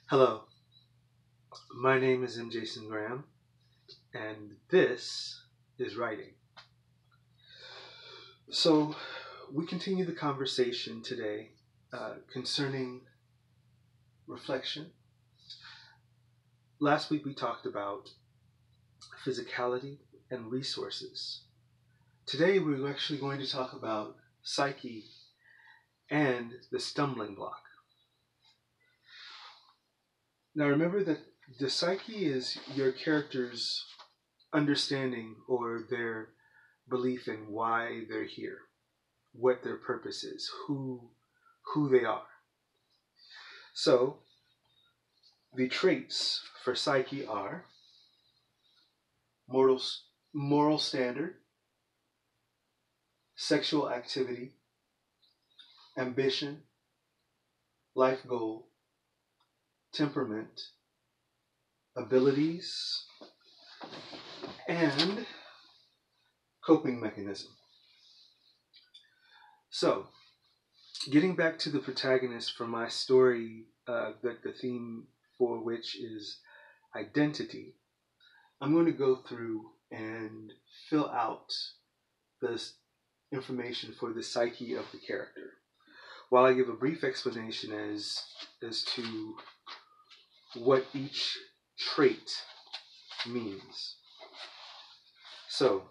Hello, my name is M. Jason Graham, and this is writing. So, we continue the conversation today concerning reflection. Last week we talked about physicality and resources. Today we're actually going to talk about psyche and the stumbling block. Now remember that the psyche is your character's understanding or their belief in why they're here, what their purpose is, who they are. So the traits for psyche are moral standard, sexual activity, ambition, life goal, temperament, abilities, and coping mechanism. So, getting back to the protagonist for my story, the theme for which is identity, I'm going to go through and fill out this information for the psyche of the character, while I give a brief explanation as to what each trait means. So,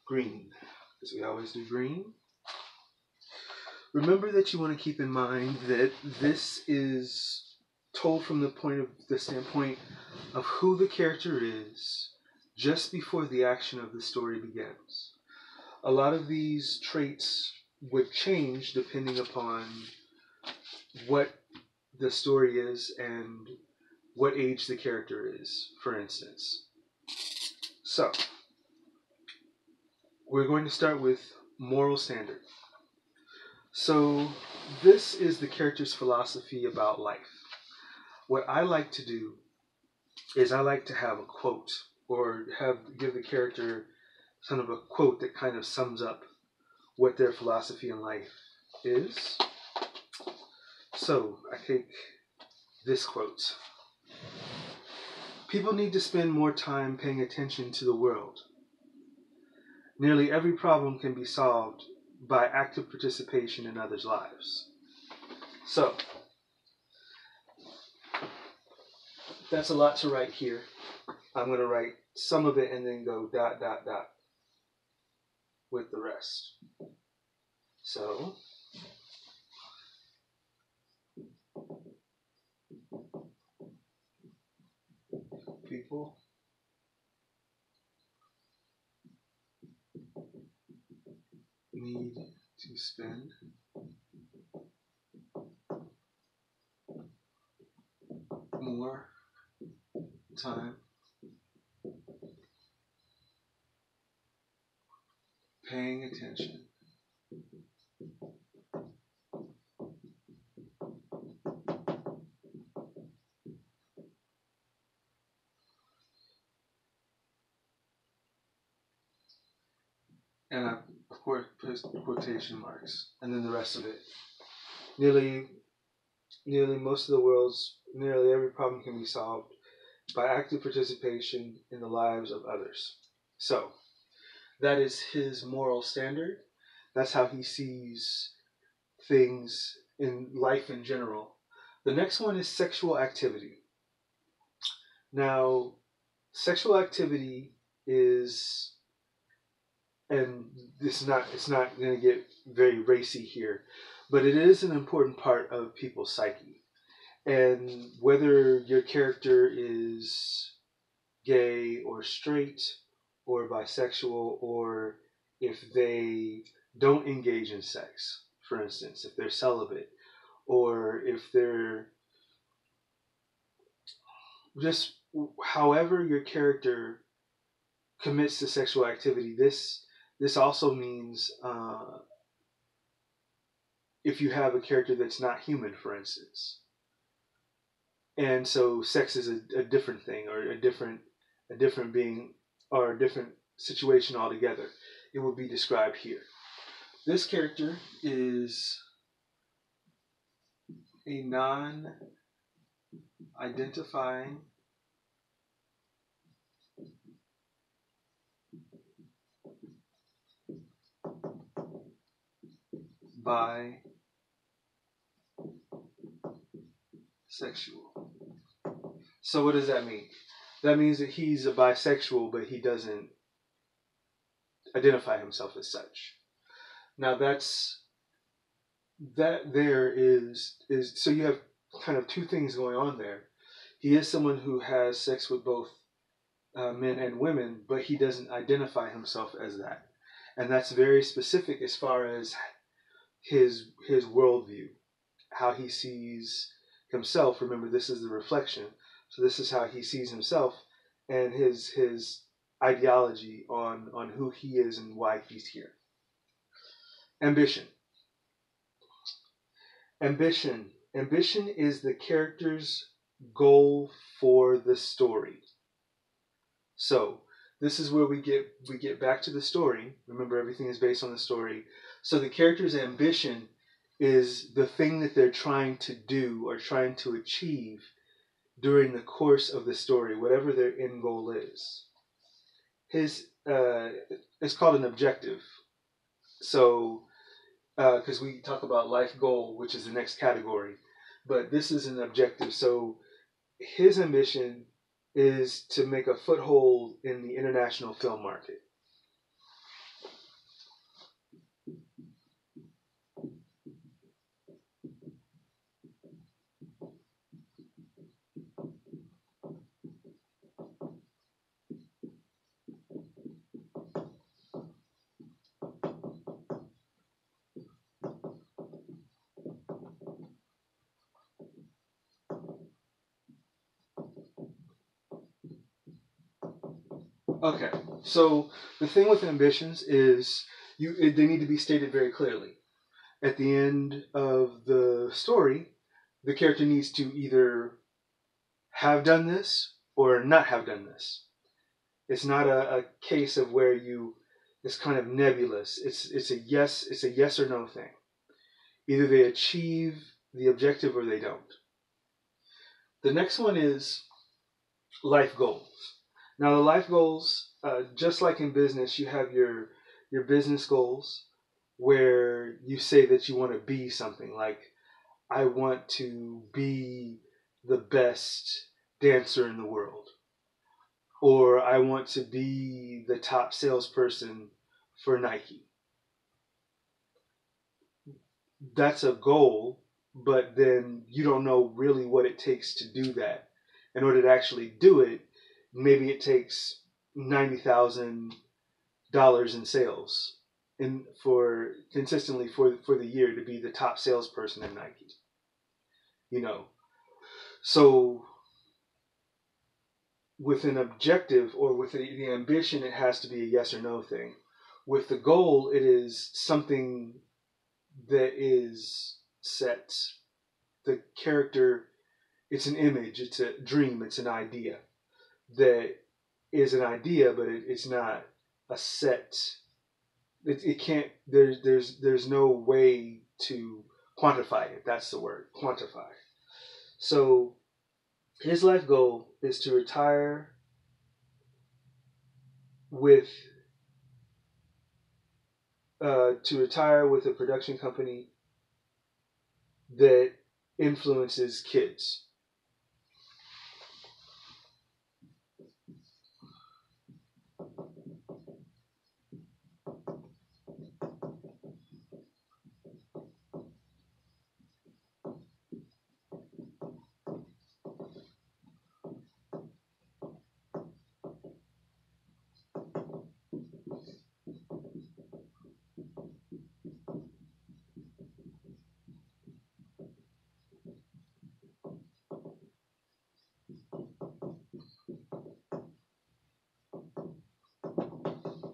green, because we always do green. Remember that you want to keep in mind that this is told from the standpoint of who the character is just before the action of the story begins. A lot of these traits would change depending upon what the story is and what age the character is, for instance. So, we're going to start with moral standard. So, this is the character's philosophy about life. What I like to do is I like to have a quote or give the character kind of a quote that kind of sums up what their philosophy in life is. So, I take this quote. People need to spend more time paying attention to the world. Nearly every problem can be solved by active participation in others' lives. So, that's a lot to write here. I'm going to write some of it and then go ... with the rest. So, people need to spend more time paying attention and I, of course, put quotation marks and then the rest of it. Nearly every problem can be solved by active participation in the lives of others. So, that is his moral standard. That's how he sees things in life in general. The next one is sexual activity. Now, sexual activity is, and it's not going to get very racy here, but it is an important part of people's psyche. And whether your character is gay or straight or bisexual, or if they don't engage in sex, for instance, if they're celibate, or if they're just however your character commits to sexual activity, this also means if you have a character that's not human, for instance, and so sex is a different thing or a different being or a different situation altogether, it will be described here. This character is a non-identifying bisexual. So what does that mean? That means that he's a bisexual, but he doesn't identify himself as such. Now there is so you have kind of two things going on there. He is someone who has sex with both men and women, but he doesn't identify himself as that, and that's very specific as far as his worldview, how he sees himself. Remember, this is the reflection, so this is how he sees himself, and his ideology on who he is and why he's here. Ambition. Ambition is the character's goal for the story. So this is where we get back to the story. Remember, everything is based on the story. So the character's ambition is the thing that they're trying to do or trying to achieve during the course of the story, whatever their end goal is. It's called an objective. So because we talk about life goal, which is the next category, but this is an objective. So his ambition is to make a foothold in the international film market. Okay, so the thing with ambitions is they need to be stated very clearly. At the end of the story, the character needs to either have done this or not have done this. It's not a case of where it's kind of nebulous. It's a yes or no thing. Either they achieve the objective or they don't. The next one is life goals. Now the life goals, just like in business, you have your business goals where you say that you want to be something. Like, I want to be the best dancer in the world, or I want to be the top salesperson for Nike. That's a goal, but then you don't know really what it takes to do that. In order to actually do it, maybe it takes $90,000 in sales for consistently for the year to be the top salesperson in Nike. So with an objective or with the ambition, it has to be a yes or no thing. With the goal, it is something that is set. The character, it's an image, it's a dream, it's an idea that is an idea, but it's not a set. It can't. There's no way to quantify it. That's the word, quantify. So his life goal is to retire with a production company that influences kids.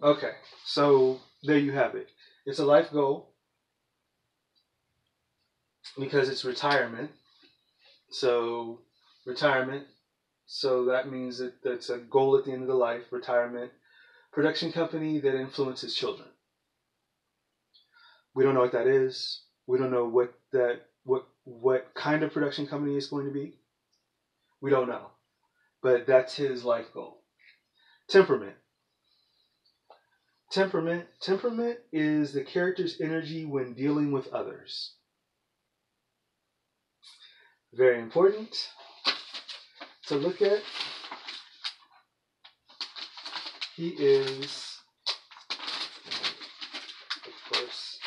Okay, so there you have it. It's a life goal because it's retirement. So retirement. So that means that that's a goal at the end of the life. Retirement. Production company that influences children. We don't know what that is. We don't know what kind of production company it's going to be. We don't know. But that's his life goal. Temperament. Temperament is the character's energy when dealing with others. Very important to look at. He is, of course,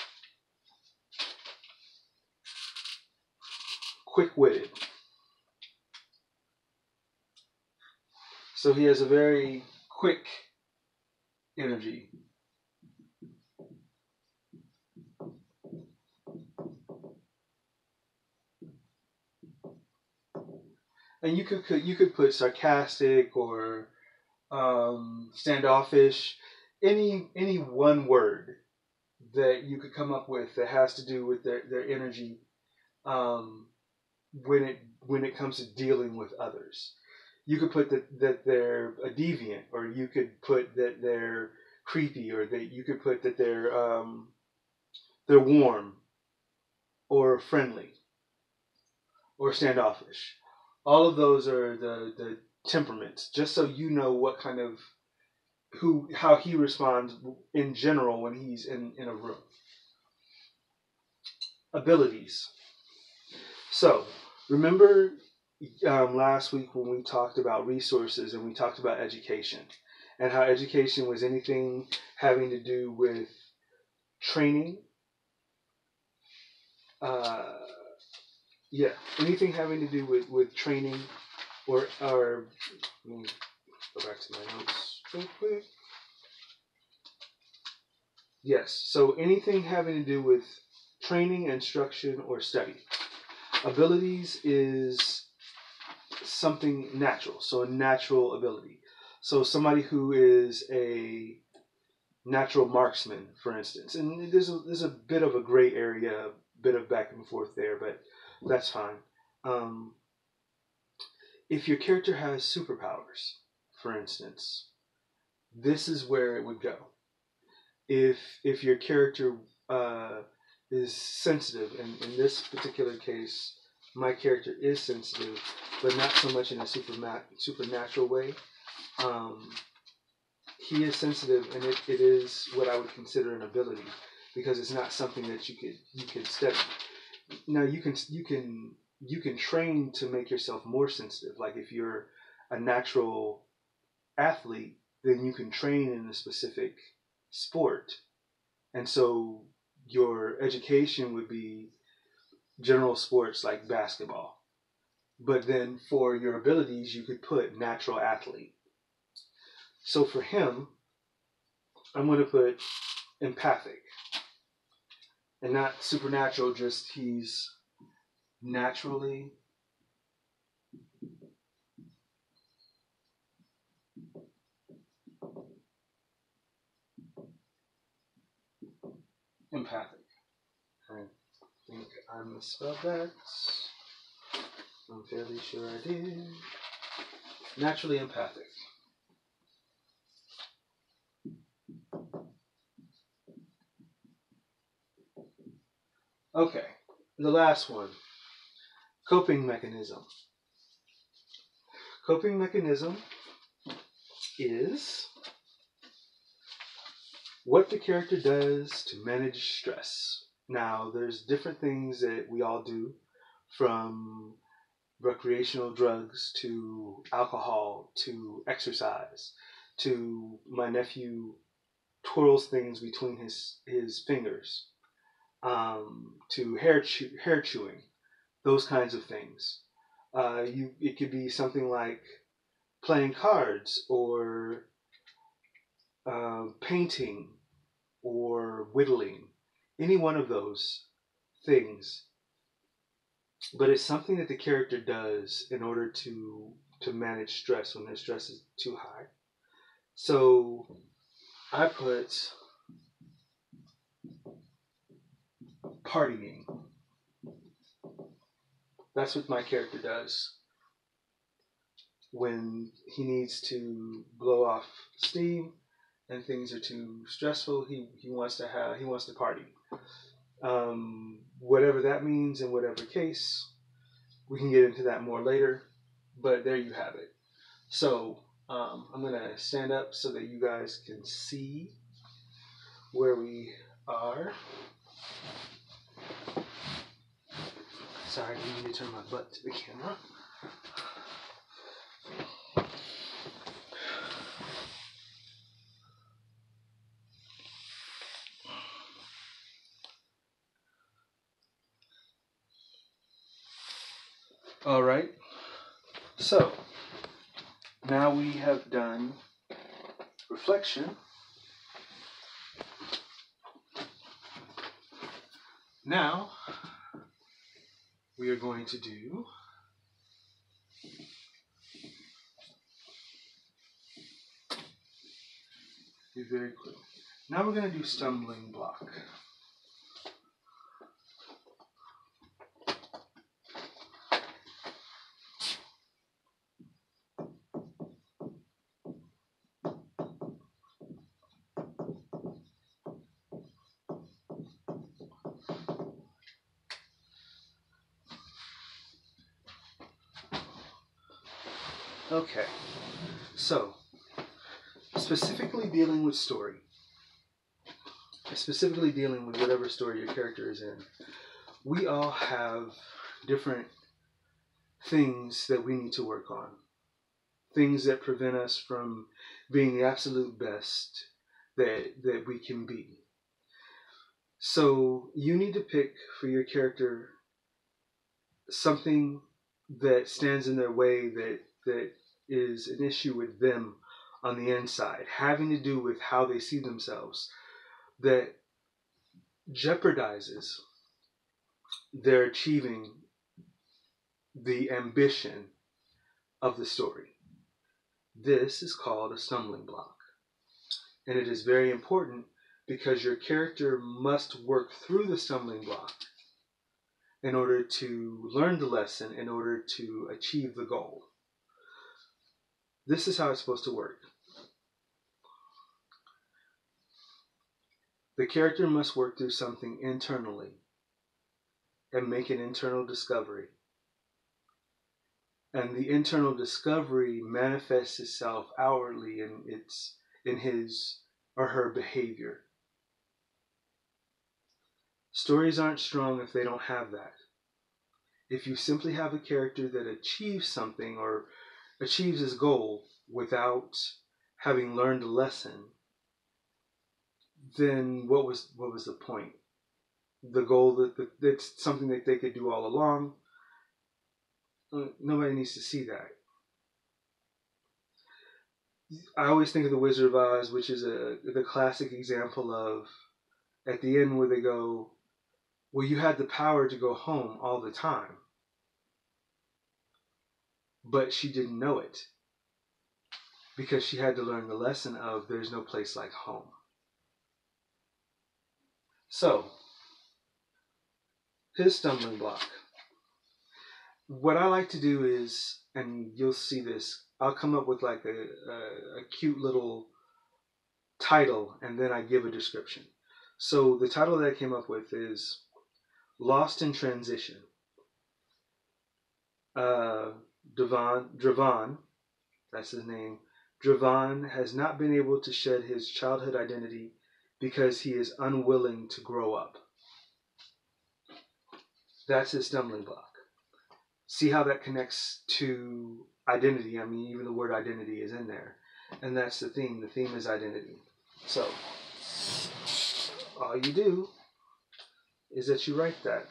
quick-witted. So he has a very quick energy. And you could put sarcastic or standoffish, any one word that you could come up with that has to do with their energy when it comes to dealing with others. You could put that they're a deviant, or you could put that they're creepy, or that you could put that they're warm or friendly or standoffish. All of those are the temperaments, just so you know what kind of how he responds in general when he's in a room. Abilities. So remember last week when we talked about resources and we talked about education and how education was anything having to do with training. Anything having to do with training or let me go back to my notes real quick. Yes, so anything having to do with training, instruction, or study. Abilities is something natural, so a natural ability. So somebody who is a natural marksman, for instance, and there's a bit of a gray area, a bit of back and forth there, but that's fine. If your character has superpowers, for instance, this is where it would go. If your character is sensitive, and in this particular case, my character is sensitive, but not so much in a supernatural way. He is sensitive, and it is what I would consider an ability, because it's not something that you could study. Now you can train to make yourself more sensitive. Like if you're a natural athlete, then you can train in a specific sport, and so your education would be general sports like basketball. But then for your abilities, you could put natural athlete. So for him, I'm going to put empathic. And not supernatural, just he's naturally empathic. I think I misspelled that. I'm fairly sure I did. Naturally empathic. Okay, the last one. Coping mechanism. Coping mechanism is what the character does to manage stress. Now, there's different things that we all do, from recreational drugs to alcohol to exercise to my nephew twirls things between his fingers, to hair chewing, those kinds of things. It could be something like playing cards or painting or whittling, any one of those things. But it's something that the character does in order to manage stress when their stress is too high. So I put partying. That's what my character does when he needs to blow off steam and things are too stressful. He wants to party. Whatever that means in whatever case, we can get into that more later. But there you have it. So I'm going to stand up so that you guys can see where we are. Sorry, I need to turn my butt to the camera. All right. So now we have done reflection. Now we are going to do be very quick. Now we're going to do stumbling block. Okay, so specifically dealing with story, specifically dealing with whatever story your character is in, we all have different things that we need to work on, things that prevent us from being the absolute best that we can be. So you need to pick for your character something that stands in their way, that is an issue with them on the inside, having to do with how they see themselves, that jeopardizes their achieving the ambition of the story. This is called a stumbling block. And it is very important because your character must work through the stumbling block in order to learn the lesson, in order to achieve the goal. This is how it's supposed to work. The character must work through something internally and make an internal discovery. And the internal discovery manifests itself outwardly in his or her behavior. Stories aren't strong if they don't have that. If you simply have a character that achieves something or achieves his goal without having learned a lesson, then what was the point? The goal that's something that they could do all along. Nobody needs to see that. I always think of the Wizard of Oz, which is the classic example of at the end where they go, well, you had the power to go home all the time, but she didn't know it because she had to learn the lesson of there's no place like home. So, his stumbling block. What I like to do is, and you'll see this, I'll come up with like a cute little title and then I give a description. So the title that I came up with is Lost in Transition. Dravan, that's his name, Dravan has not been able to shed his childhood identity because he is unwilling to grow up. That's his stumbling block. See how that connects to identity? I mean, even the word identity is in there. And that's the theme. The theme is identity. So, all you do is that you write that.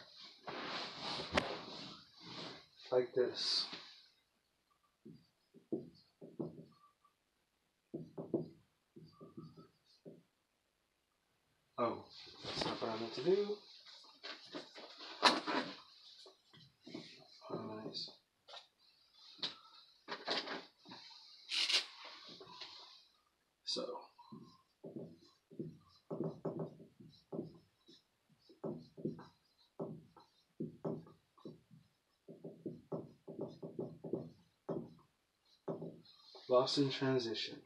Like this. Oh, that's not what I meant to do. Nice. So, lost in transition.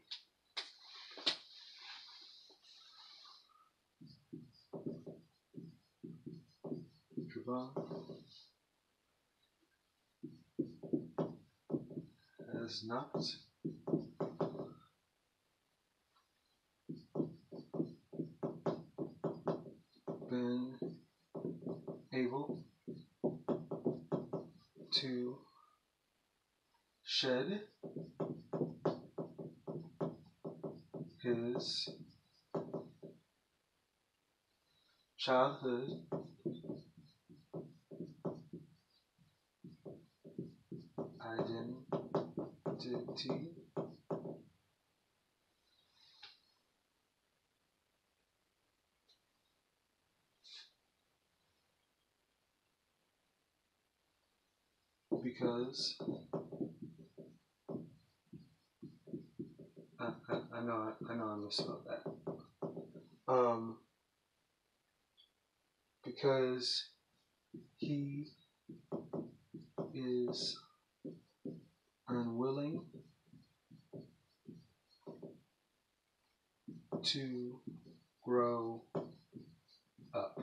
Eva has not been able to shed his childhood identity because I know I misspelled that. Because he is unwilling to grow up.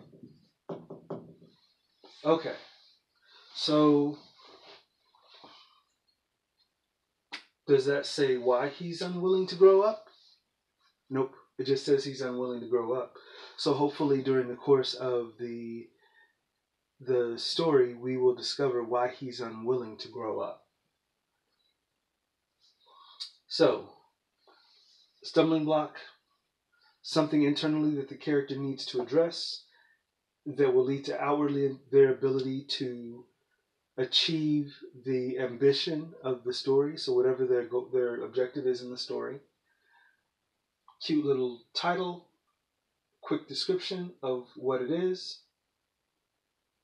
Okay, so does that say why he's unwilling to grow up? Nope, it just says he's unwilling to grow up. So hopefully during the course of the story, we will discover why he's unwilling to grow up. So, stumbling block, something internally that the character needs to address that will lead to outwardly their ability to achieve the ambition of the story. So whatever their objective is in the story. Cute little title, quick description of what it is,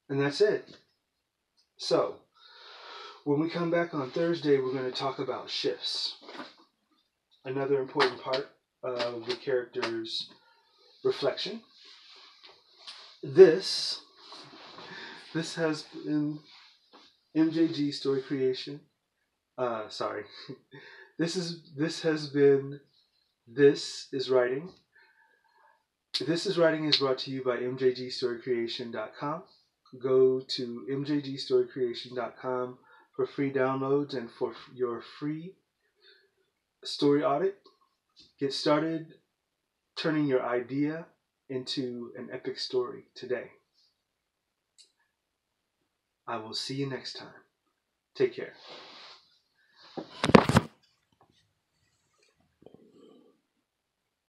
and that's it. So when we come back on Thursday, we're going to talk about shifts. Another important part of the character's reflection. This has been MJG Story Creation. Sorry. This is writing. This is writing is brought to you by mjgstorycreation.com. Go to mjgstorycreation.com for free downloads and for your free story audit. Get started turning your idea into an epic story today. I will see you next time. Take care.